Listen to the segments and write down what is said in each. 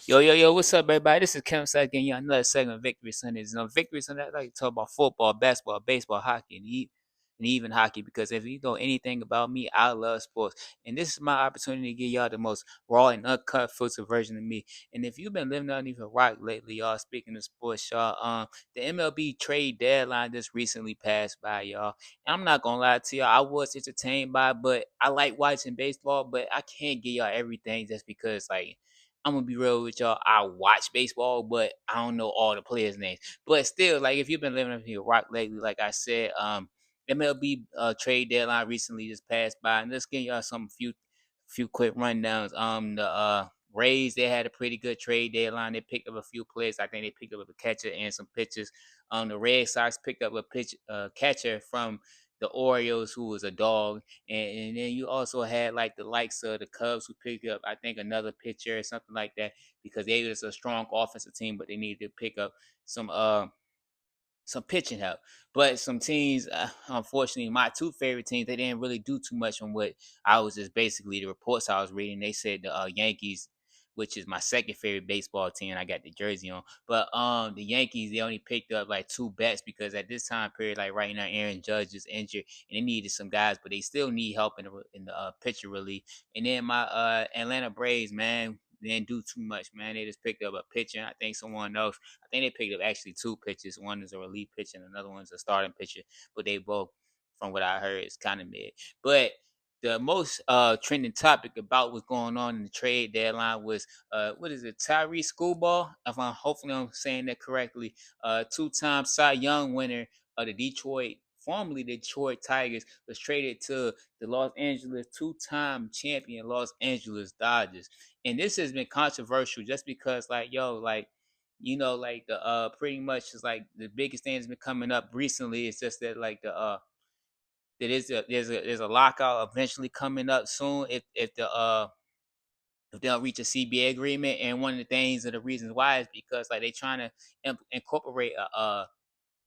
Yo, what's up, everybody? This is Kevin Sack getting you another segment of Victory Sundays. Victory Sunday, I like to talk about football, basketball, baseball, hockey, and even hockey. Because if you know anything about me, I love sports, and this is my opportunity to give y'all the most raw and uncut filtered version of me. And if you've been living underneath a rock lately, y'all, speaking of sports, y'all, the MLB trade deadline just recently passed by, y'all. And I'm not gonna lie to y'all, I was entertained by it, but I like watching baseball, but I can't give y'all everything just because, like, I'm gonna be real with y'all. I watch baseball, but I don't know all the players' names. But still, like if you've been living up here rock lately, like I said, MLB trade deadline recently just passed by, and let's give y'all some few quick rundowns. The Rays, they had a pretty good trade deadline. They picked up a few players. I think they picked up a catcher and some pitchers. The Red Sox picked up a catcher from the Orioles, who was a dog. And then you also had like the likes of the Cubs, who picked up, I think, another pitcher or something like that, because they was a strong offensive team, but they needed to pick up some some pitching help. But some teams, unfortunately, my two favorite teams, they didn't really do too much on what I was just basically the reports I was reading. They said the Yankees, which is my second favorite baseball team, and I got the jersey on. But the Yankees, they only picked up like two bets, because at this time period, like right now, Aaron Judge is injured, and they needed some guys, but they still need help in the pitcher relief. And then my Atlanta Braves, man, they didn't do too much, man. They just picked up a pitcher. I think someone else, I think they picked up actually two pitchers. One is a relief pitcher and another one's a starting pitcher. But they both, from what I heard, is kind of mid. But the most trending topic about what's going on in the trade deadline was what is it, Tyree Schoolball? If I'm hopefully I'm saying that correctly. Two-time Cy Young winner of the formerly Detroit Tigers, was traded to the Los Angeles two-time champion Los Angeles Dodgers. And this has been controversial just because, like, like, like the pretty much is like the biggest thing that's been coming up recently is just that, like, the that is there's a lockout eventually coming up soon if they don't reach a CBA agreement. And one of the things and the reasons why is because, like, they trying to incorporate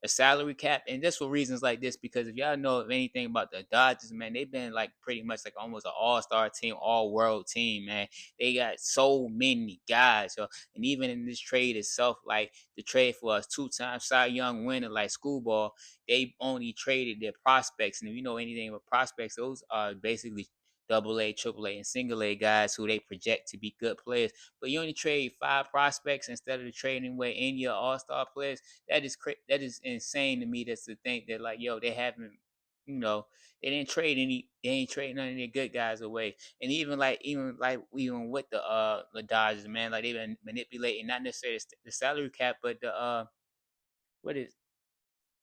a salary cap, and just for reasons like this. Because if y'all know of anything about the Dodgers, man, they've been like pretty much like almost an all-star team, all-world team, man. They got so many guys, so. And even in this trade itself, like the trade for us two-time Cy Young winner like Schoolball, they only traded their prospects. And if you know anything about prospects, those are basically double A, triple A, and single A guys who they project to be good players. But you only trade five prospects instead of the trading away any your all-star players. That is insane to me. That's to think that, like, yo, they haven't, you know, they ain't trading none of their good guys away. And even with the Dodgers, man, like they've been manipulating not necessarily the salary cap, but the what is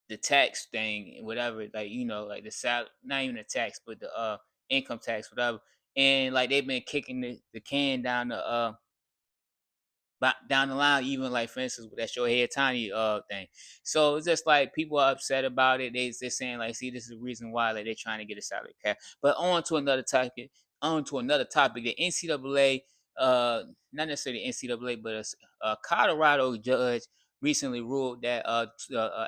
the tax thing, whatever, like, like the not even the tax, but the income tax, whatever. And like they've been kicking the can down the down the line, even like for instance with that Shohei Ohtani thing. So it's just like people are upset about it. They're saying like, see, this is the reason why, like, they're trying to get a salary cap. But on to another topic. The NCAA, not necessarily NCAA, but a Colorado judge recently ruled that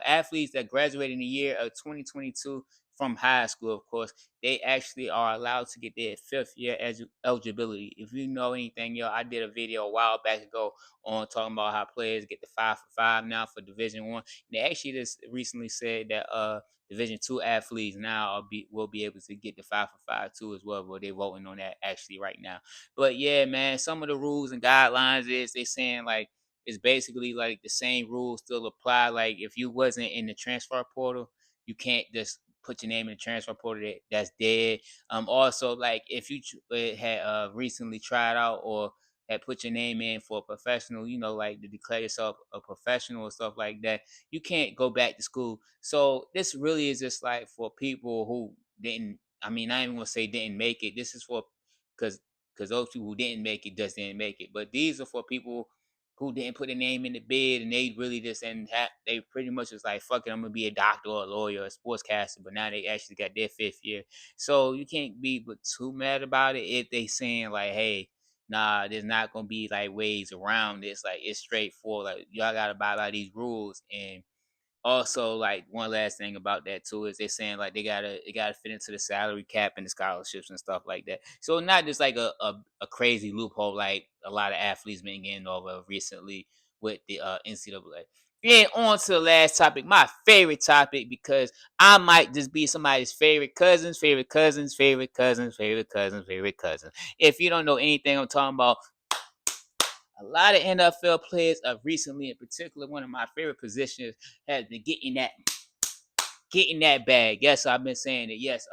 athletes that graduated in the year of 2022 from high school, of course, they actually are allowed to get their fifth year eligibility. If you know anything, I did a video a while back ago on talking about how players get the 5 for 5 now for Division One. They actually just recently said that Division 2 athletes now will be able to get the 5 for 5 too as well. But they're voting on that actually right now. But yeah, man, some of the rules and guidelines is they saying like it's basically like the same rules still apply. Like if you wasn't in the transfer portal, you can't just put your name in the transfer portal that's dead. Also, like if you had recently tried out or had put your name in for a professional, like to declare yourself a professional or stuff like that, you can't go back to school. So this really is just like for people who didn't. I mean, I ain't gonna say didn't make it. This is for because those people who didn't make it just didn't make it. But these are for people who didn't put a name in the bid, and they really just they pretty much was like, fuck it, I'm gonna be a doctor or a lawyer or a sportscaster. But now they actually got their fifth year, so you can't be but too mad about it if they saying like, hey, nah, there's not gonna be like ways around this. Like it's straightforward. Like y'all gotta abide by these rules. And also, like one last thing about that too is they're saying like they gotta fit into the salary cap and the scholarships and stuff like that. So not just like a crazy loophole like a lot of athletes been getting over recently with the NCAA. Then on to the last topic, my favorite topic, because I might just be somebody's favorite cousins, favorite cousins, favorite cousins, favorite cousins, favorite cousins. If you don't know anything I'm talking about, a lot of NFL players of recently, in particular, one of my favorite positions has been getting that bag. Yes, I've been saying it. Yes,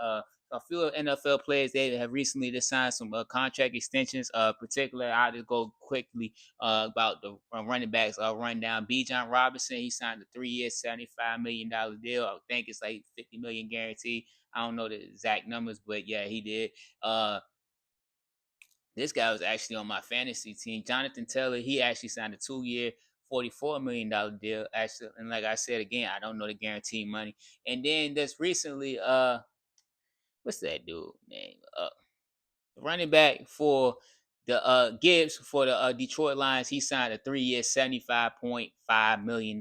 a few of NFL players they have recently just signed some contract extensions. Particular, I'll just go quickly about the running backs. Run down. Bijan Robinson, he signed a 3 year, $75 million deal. I think it's like 50 million guaranteed. I don't know the exact numbers, but yeah, he did. This guy was actually on my fantasy team. Jonathan Taylor, he actually signed a 2 year, $44 million deal. Actually, and like I said again, I don't know the guaranteed money. And then just recently, what's that dude name? Running back for the Gibbs for the Detroit Lions, he signed a 3 year, $75.5 million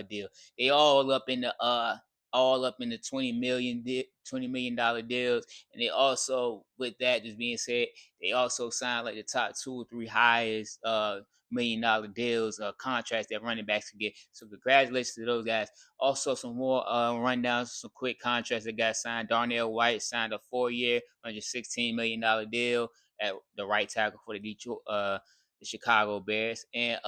deal. They all up in the 20 million dollar deals. And they also, with that just being said, they also signed like the top 2 or 3 highest $1 million deals, contracts that running backs can get. So congratulations to those guys. Also, some more rundowns, some quick contracts that got signed. Darnell White signed a 4 year, $116 million deal at the right tackle for the Chicago Bears. And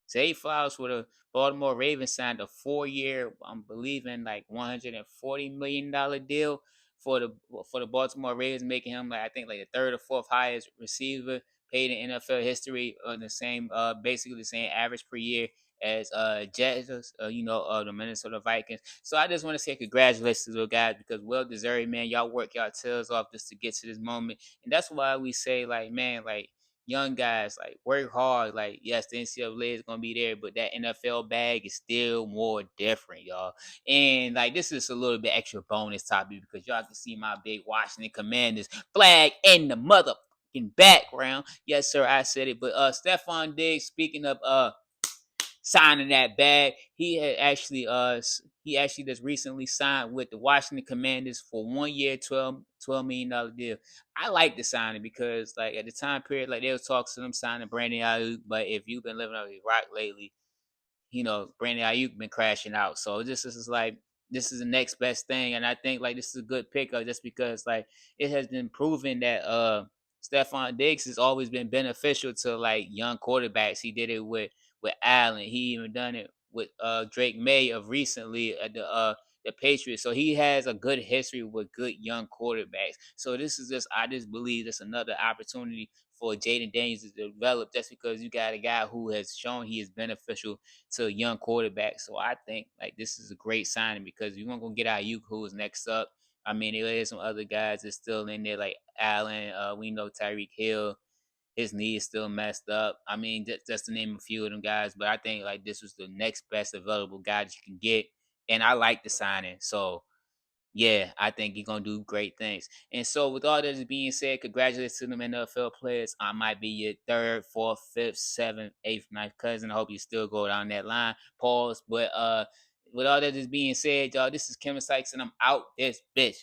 Zay Flowers for the Baltimore Ravens signed a 4 year, I'm believing like $140 million deal for the Baltimore Ravens, making him like I think like the third or fourth highest receiver paid in NFL history on the same basically the same average per year as Jets, the Minnesota Vikings. So I just want to say congratulations to those guys because well deserved, man. Y'all work y'all tails off just to get to this moment. And that's why we say like, man, like young guys like work hard. Like yes, the NCAA is gonna be there, but that NFL bag is still more different, y'all. And like this is a little bit extra bonus topic because y'all can see my big Washington Commanders flag in the motherfucking background. Yes, sir, I said it. But Stephon Diggs, speaking of signing that bag. He actually just recently signed with the Washington Commanders for 1 year, $12 million deal. I like the signing because like at the time period, like they was talking to them signing Brandon Ayuk, but if you've been living under a rock lately, Brandon Ayuk been crashing out. So this is like this is the next best thing, and I think like this is a good pickup just because like it has been proven that Stephon Diggs has always been beneficial to like young quarterbacks. He did it with Allen. He even done it with Drake May of recently at the Patriots. So he has a good history with good young quarterbacks. So this is just I just believe it's another opportunity for Jaden Daniels to develop just because you got a guy who has shown he is beneficial to a young quarterback. So I think like this is a great signing because you want to go get Ayuk, who is next up. I mean, there is some other guys that's still in there, like Allen. We know Tyreek Hill, his knee is still messed up. I mean, just to name a few of them guys. But I think like this was the next best available guy that you can get, and I like the signing. So yeah, I think he's gonna do great things. And so, with all that being said, congratulations to them NFL players. I might be your third, fourth, fifth, seventh, eighth, ninth cousin. I hope you still go down that line. Pause. But with all that being said, y'all, this is Kevin Sykes, and I'm out this bitch.